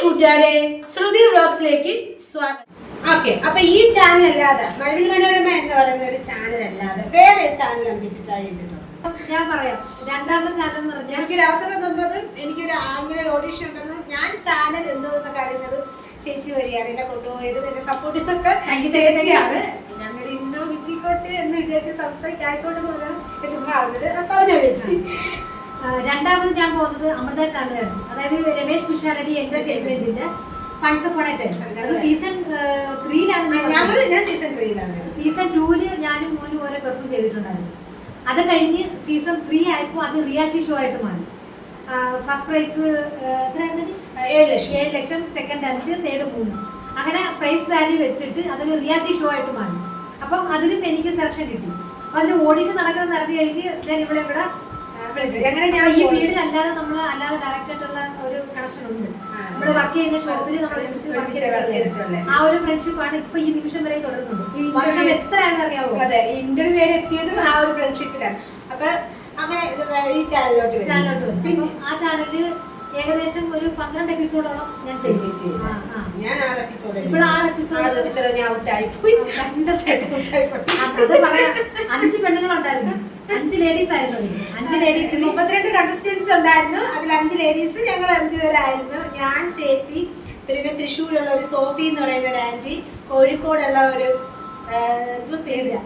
കൂട്ടുകാരെ ശ്രുതി വ്ലോഗ്സിലേക്ക് സ്വാഗതം. ഓക്കെ, അപ്പൊ ഈ ചാനൽ അല്ലാതെ മഴവിൽ മനോരമ എന്ന് പറയുന്ന ഒരു ചാനൽ അല്ലാതെ വേറെ ചാനൽ അടിച്ചിട്ടായിട്ടോ. ഞാൻ പറയാം, രണ്ടാമത്തെ ചാനൽ എന്ന് പറഞ്ഞാൽ എനിക്കൊരു അവസരം തന്നതും എനിക്കൊരു അങ്ങനെ ഒരു ഓഡീഷൻ ഉണ്ടെന്ന് ഞാൻ ചാനൽ എന്തോന്നൊക്കെ അറിയുന്നത് ചേച്ചി വഴിയാണ്. എന്നെ കൊണ്ടുപോയത് എന്നെ സപ്പോർട്ട് ചെയ്തൊക്കെ ചേച്ചിയാണ്. ഞങ്ങളുടെ ഇന്നോ വിറ്റിക്കോട്ടെ എന്ന് വിചാരിച്ച് സബ്സ്ക്രൈബ് ആയിക്കോട്ടെ എന്ന് പറഞ്ഞാൽ ചുമ്മാ പറഞ്ഞത് പറഞ്ഞു ചേച്ചി. രണ്ടാമത് ഞാൻ പോകുന്നത് അമൃത ചാനലാണ്. അതായത് രമേശ് പിഷാരടി എന്റർടൈൻമെന്റിന്റെ ഫണ്ട്സ് അപ്പോൺ എ ടൈം. അത് സീസൺ 3ലാണ്. ഞാൻ സീസൺ 3ലാണ്. സീസൺ 2 ഞാനും മോനും ഓരോ പെർഫോം ചെയ്തിട്ടുണ്ടായിരുന്നു. അത് കഴിഞ്ഞ് സീസൺ 3 ആയപ്പോൾ അത് റിയാലിറ്റി ഷോ ആയിട്ട് മാറി. ഫസ്റ്റ് പ്രൈസ് എത്രയായിരുന്നു? 7 ലക്ഷം, സെക്കൻഡ് 5, തേർഡ് 3. അങ്ങനെ പ്രൈസ് വാല്യൂ വെച്ചിട്ട് അതൊരു റിയാലിറ്റി ഷോ ആയിട്ട് മാറി. അപ്പം അതിലും എനിക്ക് സെലക്ഷൻ കിട്ടി. അപ്പം അതിൽ ഓഡിഷൻ നടക്കുന്നത് നടത്തി കഴിഞ്ഞ് ഞാൻ ഇവിടെ അങ്ങനെ ഞാൻ ഈ ഫീൽഡിൽ അല്ലാതെ നമ്മൾ അല്ലാതെ ഡയറക്റ്റ് ആയിട്ടുള്ള ഒരു കണക്ഷൻ ഉണ്ട്. നമ്മൾ വർക്ക് ചെയ്യുന്ന ഷോപ്പിൽ നമ്മൾ ആ ഒരു ഫ്രണ്ട്ഷിപ്പാണ് ഇപ്പൊ ഈ നിമിഷം വരെ തുടരുന്നത്. വർഷം എത്രയാണെന്ന് അറിയാമോ? അതെ, ഇന്റർവ്യൂ വരെ എത്തിയതും ആ ഒരു ഫ്രണ്ട്ഷിപ്പിലാണ്. അപ്പൊ അങ്ങനെ ഈ ചാനലിലോട്ട് വരും. ആ ചാനലില് ഏകദേശം ഒരു 12 എപ്പിസോഡോളം ഞാൻ ചെയ്തു. ഞാൻ 6 എപ്പിസോഡ് ഞാൻ ഔട്ടായി പോയി. അത് പറയാം, 5 പെണ്ണുങ്ങളുണ്ടായിരുന്നു, 5 ലേഡീസ് ആയിരുന്നു. 5 ലേഡീസിൽ 32 കണ്ടസ്റ്റൻസ് ഉണ്ടായിരുന്നു. അതിൽ 5 ലേഡീസ്, ഞങ്ങൾ 5 പേരായിരുന്നു. ഞാൻ, ചേച്ചി, തൃശ്ശൂരുള്ള ഒരു സോഫി എന്ന് പറയുന്ന ഒരു ആന്റി, കോഴിക്കോടുള്ള ഒരു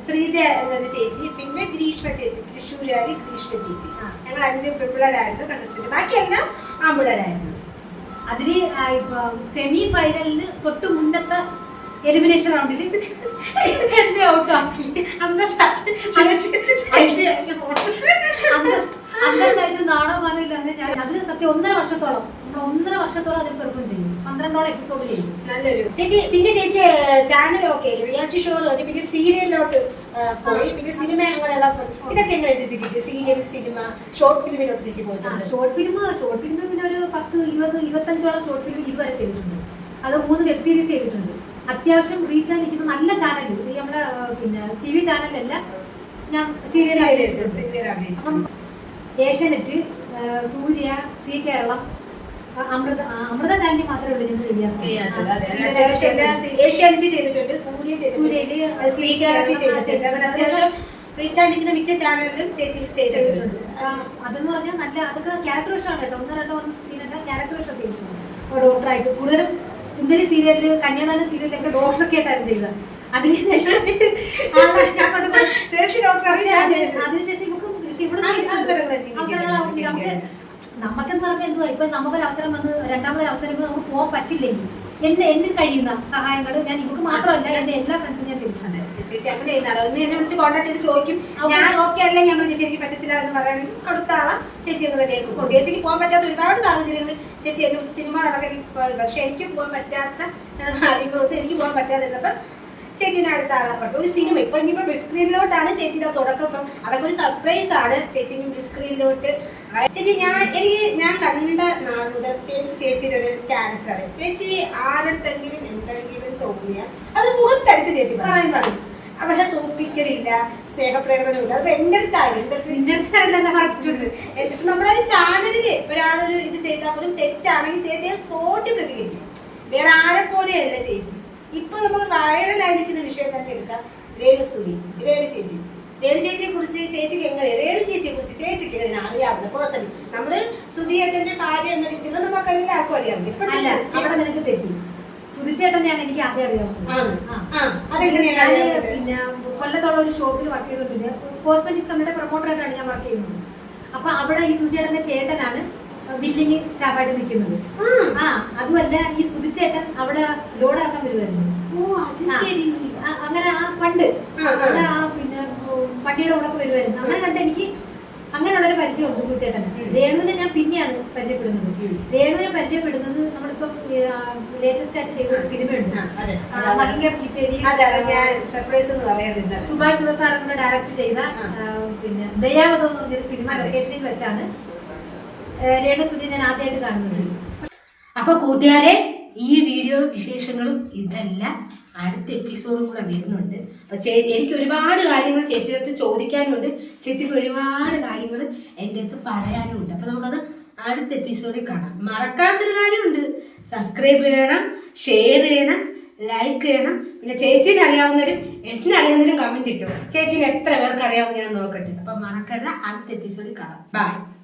ശ്രീജ എന്നൊരു ചേച്ചി, പിന്നെ ഗ്രീഷ്മ ചേച്ചി, തൃശ്ശൂരുകാരി ഗ്രീഷ്മ ചേച്ചി. ഞങ്ങൾ 5 പെൺപിള്ളേരായിരുന്നു കണ്ടസ്റ്റന്റ്. ബാക്കിയെല്ലാം ആൺപിള്ളേരായിരുന്നു. അതില് സെമി ഫൈനലിന് തൊട്ട് മുന്നത്തെ എലിമിനേഷൻ റൗണ്ടിൽ എന്നെ ഔട്ടാക്കി. അന്തസ്സായിട്ട് നാടകമാനം ഇല്ലാതെ ഞാൻ അതിന് സത്യം 1.5 വർഷത്തോളം അതിൽ പെർഫോം ചെയ്യും. 12ഓളം എപ്പിസോഡ് ചെയ്യും. നല്ലൊരു ചേച്ചി. പിന്നെ ചേച്ചി ചാനൽ ഓക്കെ റിയാലിറ്റി ഷോകൾ, പിന്നെ സീരിയലിലോട്ട് പോയി. പിന്നെ സിനിമ അങ്ങനെയുള്ള ഇതൊക്കെ എങ്ങനെ ചേച്ചി കിട്ടി? സീരിയൽ, സിനിമ, ഷോർട്ട് ഫിലിമിലോട്ട് ചേച്ചി പോയിട്ടുണ്ട്. ഷോർട്ട് ഫിലിം പിന്നെ ഒരു 10, 20, 25ഓളം ഷോർട്ട് ഫിലിം ഇതുവരെ ചെയ്തിട്ടുണ്ട്. അത് 3 വെബ് സീരീസ് ചെയ്തിട്ടുണ്ട്. അത്യാവശ്യം റീച്ചായി നിൽക്കുന്ന നല്ല ചാനൽ. ഈ നമ്മളെ പിന്നെ TV ചാനലല്ല, ഞാൻ സീരിയൽ അഭിനയിച്ചിട്ടുണ്ട്. ഏഷ്യാനെറ്റ്, സൂര്യ, സി കേരളം, അമൃത ചാനലിൽ മാത്രമേ ഉള്ളൂ ഞാൻ ചെയ്യാത്തത്. ഏഷ്യാനെറ്റ് ചെയ്തിട്ടുണ്ട്, സൂര്യയില്, സി കേരളത്തിൽ ചെയ്തിട്ടുണ്ട്. അത്യാവശ്യം റീച്ചായിരിക്കുന്ന മിക്ക ചാനലിലും ചേച്ചി ചെയ്തിട്ടുണ്ട്. അതെന്ന് പറഞ്ഞാൽ നല്ല അതൊക്കെ ക്യാരക്ടർ വേഷമാണ് കേട്ടോ. 1, 2 സീനല്ല, ക്യാരക്ടർ വേഷം ചെയ്തിട്ടുണ്ട്. ഡോക്ടറായിട്ട് കൂടുതലും സുന്ദരി സീരിയലില്, കന്യാദാനം സീരിയലൊക്കെ ഡോക്ടറൊക്കെ ആയിട്ടായിരുന്നു ചെയ്തത്. അതിനുശേഷം നമുക്കെന്ന് പറഞ്ഞാൽ എന്തുവാ, ഇപ്പൊ നമുക്കൊരു അവസരം വന്ന് രണ്ടാമതൊരു അവസരം നമുക്ക് പോകാൻ പറ്റില്ലെങ്കിൽ എന്നെ കഴിയുന്ന സഹായങ്ങൾ ഞാൻ ഇവർക്ക് മാത്രമല്ല എന്റെ എല്ലാ ഫ്രണ്ട്സും ഞാൻ ചെയ്തിട്ടുണ്ട്. ചേച്ചി അങ്ങനെ ചെയ്യുന്നതാണ്. ഒന്ന് എന്നെ വിളിച്ച് കോൺടാക്ട് ചെയ്ത് ചോദിക്കും, ഞാൻ ഓക്കെ അല്ല, ഞങ്ങൾ ചേച്ചി എനിക്ക് പറ്റത്തില്ല എന്ന് പറയുകയാണെങ്കിൽ അടുത്ത ആളെ ചേച്ചി ഞങ്ങൾ കേൾക്കും. ചേച്ചിക്ക് പോകാൻ പറ്റാത്ത ഒരുപാട് സാഹചര്യങ്ങൾ ചേച്ചി എന്നെ വിളിച്ച് സിനിമ നടക്കി, പക്ഷെ എനിക്ക് പോകാൻ പറ്റാത്ത കാര്യങ്ങളൊന്നും എനിക്ക് പോകാൻ പറ്റാതിരുന്നപ്പം ചേച്ചിയുടെ അടുത്ത ആളെ പറഞ്ഞു ഒരു സിനിമ. ഇപ്പൊ ഇനിയിപ്പോ ബിഗ് സ്ക്രീനിലോട്ടാണ് ചേച്ചിയുടെ തുടക്കം. ഇപ്പം അതൊക്കെ ഒരു സർപ്രൈസ് ആണ് ചേച്ചി ബിഗ് സ്ക്രീനിലോട്ട്. ചേച്ചി ഞാൻ കണ്ട നാൾ മുതൽ ചേച്ചിയുടെ ഒരു ക്യാരക്ടർ, ചേച്ചി ആരട്ടെങ്കിലും എന്തെങ്കിലും തോന്നിയാൽ അത് മുഖത്തടിച്ച് ചേച്ചി പറയും. അവരുടെ സൂപ്പിക്കലില്ല, സ്നേഹപ്രകടനമില്ല. അത് എന്റെ അടുത്തായിരുന്നു പറഞ്ഞിട്ടുണ്ട്. നമ്മുടെ ഒരു ചാനലില് ഒരാളൊരു ഇത് ചെയ്താൽ പോലും തെറ്റാണെങ്കിൽ ചേച്ചി സ്പോട്ടിൽ പ്രതികരിക്കും. വേറെ ആരെ പോലെയല്ല ചേച്ചി. ഇപ്പൊ നമ്മൾ വൈറലായിരിക്കുന്ന വിഷയം തന്നെ എടുക്കാം. രേണു ചേച്ചിയെ കുറിച്ച് ചേച്ചിക്ക് എങ്ങനെ, രേണു ചേച്ചിയെ കുറിച്ച് ചേച്ചിക്ക് എങ്ങനെയാണ് അറിയാവുന്നത് പേഴ്സണലി? നമ്മള് സുധിയേട്ടന്റെ ഭാര്യ എന്ന രീതിയിൽ നമുക്ക് എല്ലാവർക്കും അറിയാവുന്നത്. അവിടെ നിനക്ക് തെറ്റി. സുധിച്ചേട്ടനെയാണ് എനിക്ക് ആദ്യം അറിയാവുന്നത്. പിന്നെ കൊല്ലത്തുള്ള ഒരു ഷോപ്പിൽ വർക്ക് ചെയ്തിട്ടുണ്ട്. കോസ്മെറ്റിക്സ് കമ്പനിയുടെ പ്രൊമോട്ടറായിട്ടാണ് ഞാൻ വർക്ക് ചെയ്യുന്നത്. അപ്പൊ അവിടെ ഈ സുധിച്ചേട്ടന്റെ ചേട്ടനാണ് ബില്ലിങ് സ്റ്റാഫായിട്ട് നിൽക്കുന്നത്. അതുമല്ല ഈ സുധിച്ചേട്ടൻ അവിടെ ലോഡ് ഇറക്കാൻ വരുമായിരുന്നു. അങ്ങനെ പണ്ട് പിന്നെ വണ്ടിയുടെ കൂടെ വരുമായിരുന്നു. അങ്ങനെ കണ്ട് എനിക്ക് അങ്ങനെയുള്ളൊരു പരിചയമുണ്ട് സുധിച്ചേട്ടന്. രേണുവിനെ ഞാൻ പിന്നെയാണ് പരിചയപ്പെടുന്നത്. രേണുവിനെ പരിചയപ്പെടുന്നത് നമ്മളിപ്പം ലേറ്റസ്റ്റ് ആയിട്ട് ചെയ്ത സിനിമയുണ്ട്, മഹിങ്ക പിച്ചേരി, സുഭാഷ് ശിവസാറിനെ ഡയറക്ട് ചെയ്ത പിന്നെ ദയാവതം എന്ന് പറഞ്ഞൊരു സിനിമ ലൊക്കേഷനിൽ വെച്ചാണ് രേണു സുധി ഞാൻ ആദ്യമായിട്ട് കാണുന്നത്. അപ്പൊ കൂട്ടുകാരെ, ഈ വീഡിയോ വിശേഷങ്ങളും ഇതല്ല, അടുത്ത എപ്പിസോഡും കൂടെ വരുന്നുണ്ട്. എനിക്ക് ഒരുപാട് കാര്യങ്ങൾ ചേച്ചിയുടെ അടുത്ത് ചോദിക്കാനുണ്ട്, ചേച്ചിക്ക് ഒരുപാട് കാര്യങ്ങൾ എൻ്റെ അടുത്ത് പറയാനും ഉണ്ട്. അപ്പൊ നമുക്കത് അടുത്ത എപ്പിസോഡിൽ കാണാം. മറക്കാത്തൊരു കാര്യമുണ്ട്, സബ്സ്ക്രൈബ് ചെയ്യണം, ഷെയർ ചെയ്യണം, ലൈക്ക് ചെയ്യണം. പിന്നെ ചേച്ചീനെ അറിയാവുന്നവരും എന്നെ അറിയാവുന്നവരും കമന്റ് ഇട്ടു. ചേച്ചീനെ എത്ര പേർക്ക് അറിയാവുന്ന ഞാൻ നോക്കട്ടെ. അപ്പം മറക്കരുത്, അടുത്ത എപ്പിസോഡിൽ കാണാം. ബൈ.